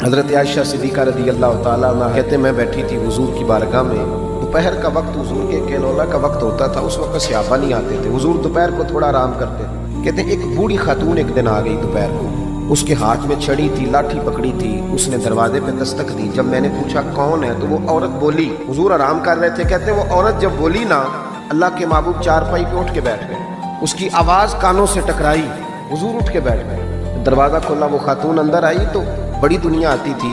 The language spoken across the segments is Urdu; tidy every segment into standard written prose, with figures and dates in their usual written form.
حضرت عائشہ صدیقہ رضی اللہ تعالیٰ عنہ کہتے میں بیٹھی تھی حضور کی بارگاہ میں، دوپہر کا وقت حضور کے کیلولا کا وقت ہوتا تھا، اس وقت صحابہ نہیں آتے تھے، حضور دوپہر کو تھوڑا آرام کرتے تھے۔ کہتے ہیں ایک بوڑھی خاتون ایک دن آ گئی دوپہر کو، اس کے ہاتھ میں چھڑی تھی، لاٹھی پکڑی تھی، اس نے دروازے پہ دستک دی۔ جب میں نے پوچھا کون ہے تو وہ عورت بولی، حضور آرام کر رہے تھے، کہتے ہیں وہ عورت جب بولی نا، اللہ کے محبوب چارپائی پہ اٹھ کے بیٹھ گئے، اس کی آواز کانوں سے ٹکرائی، حضور اٹھ کے بیٹھ گئے۔ دروازہ کھولا، وہ خاتون اندر آئی تو بڑی دنیا آتی تھی،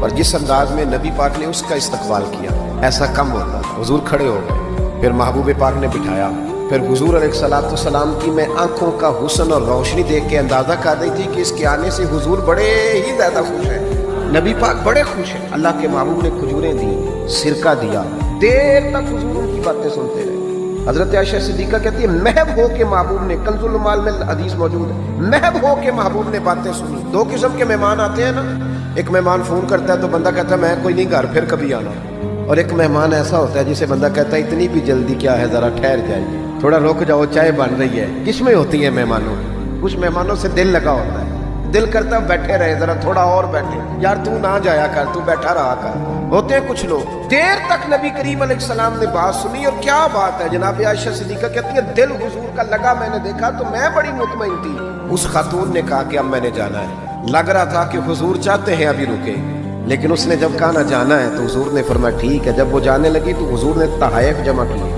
اور جس انداز میں نبی پاک نے اس کا استقبال کیا ایسا کم ہوتا تھا۔ حضور کھڑے ہو گئے، پھر محبوب پاک نے بٹھایا، پھر حضور علیہ السلام کی میں آنکھوں کا حسن اور روشنی دیکھ کے اندازہ کر رہی تھی کہ اس کے آنے سے حضور بڑے ہی زیادہ خوش ہیں، نبی پاک بڑے خوش ہیں۔ اللہ کے محبوب نے کھجوریں دی، سرکہ دیا، دیر تک حضور ان کی باتیں سنتے رہے۔ حضرت عائشہ صدیقہ کہتی ہے محب ہو کے محبوب نے، کنز المال میں حدیث موجود ہے، محب ہو کے محبوب نے باتیں سنی۔ دو قسم کے مہمان آتے ہیں نا، ایک مہمان فون کرتا ہے تو بندہ کہتا ہے میں کوئی نہیں گھر، پھر کبھی آنا، اور ایک مہمان ایسا ہوتا ہے جسے بندہ کہتا ہے اتنی بھی جلدی کیا ہے، ذرا ٹھہر جائیے، تھوڑا رک جاؤ، چائے بن رہی ہے۔ کس میں ہوتی ہے مہمانوں، کچھ مہمانوں سے دل لگا ہوتا ہے، دل کرتا ہے بیٹھے رہے، ذرا تھوڑا اور بیٹھے، یار تو نہ جایا کر، تو بیٹھا رہا کر۔ ہوتے ہیں کچھ لوگ، دیر تک نبی کریم علیہ السلام نے بات سنی، اور کیا بات ہے، جناب عائشہ صدیقہ کہتی ہے دل حضور کا لگا، میں نے دیکھا تو میں بڑی مطمئن تھی۔ اس خاتون نے کہا کہ اب میں نے جانا ہے، لگ رہا تھا کہ حضور چاہتے ہیں ابھی رکے، لیکن اس نے جب کہا نہ جانا ہے تو حضور نے فرمایا ٹھیک ہے۔ جب وہ جانے لگی تو حضور نے تحائف جمع کیے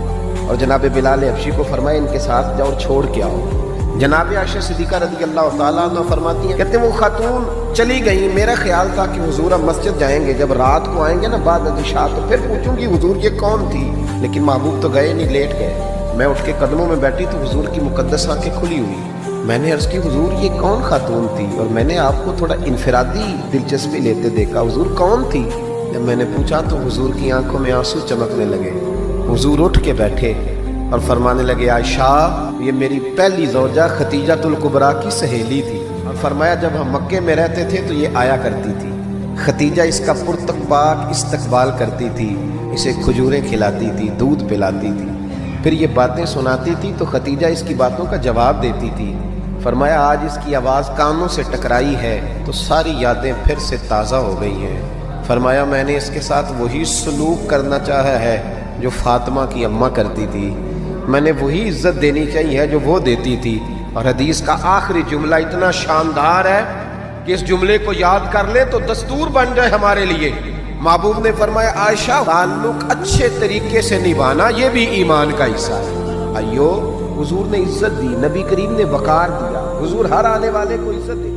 اور جناب بلال حبشی کو فرمایا ان کے ساتھ جاؤ اور چھوڑ کے آؤ۔ جناب عائشہ صدیقہ رضی اللہ تعالیٰ عنہ فرماتی ہیں، کہتے ہیں وہ خاتون چلی گئی، میرا خیال تھا کہ حضور اب مسجد جائیں گے، جب رات کو آئیں گے نا بعد عشاء تو پھر پوچھوں گی حضور یہ کون تھی، لیکن محبوب تو گئے نہیں، لیٹ گئے۔ میں اٹھ کے قدموں میں بیٹھی تو حضور کی مقدس آنکھیں کھلی ہوئی، میں نے عرض کی حضور یہ کون خاتون تھی، اور میں نے آپ کو تھوڑا انفرادی دلچسپی لیتے دیکھا، حضور کون تھی؟ جب میں نے پوچھا تو حضور کی آنکھوں میں آنسو چمکنے لگے، حضور اٹھ کے بیٹھے اور فرمانے لگے عائشہ یہ میری پہلی زوجہ خدیجہ الکبریٰ کی سہیلی تھی، اور فرمایا جب ہم مکے میں رہتے تھے تو یہ آیا کرتی تھی، خدیجہ اس کا پرتقباق استقبال کرتی تھی، اسے کھجوریں کھلاتی تھی، دودھ پلاتی تھی، پھر یہ باتیں سناتی تھی تو خدیجہ اس کی باتوں کا جواب دیتی تھی۔ فرمایا آج اس کی آواز کانوں سے ٹکرائی ہے تو ساری یادیں پھر سے تازہ ہو گئی ہیں۔ فرمایا میں نے اس کے ساتھ وہی سلوک کرنا چاہا ہے جو فاطمہ کی اماں کرتی تھی، میں نے وہی عزت دینی چاہیے جو وہ دیتی تھی۔ اور حدیث کا آخری جملہ اتنا شاندار ہے کہ اس جملے کو یاد کر لیں تو دستور بن جائے ہمارے لیے۔ محبوب نے فرمایا عائشہ تعلق اچھے طریقے سے نبھانا یہ بھی ایمان کا حصہ ہے۔ حضور نے عزت دی، نبی کریم نے وقار دیا، حضور ہر آنے والے کو عزت دی۔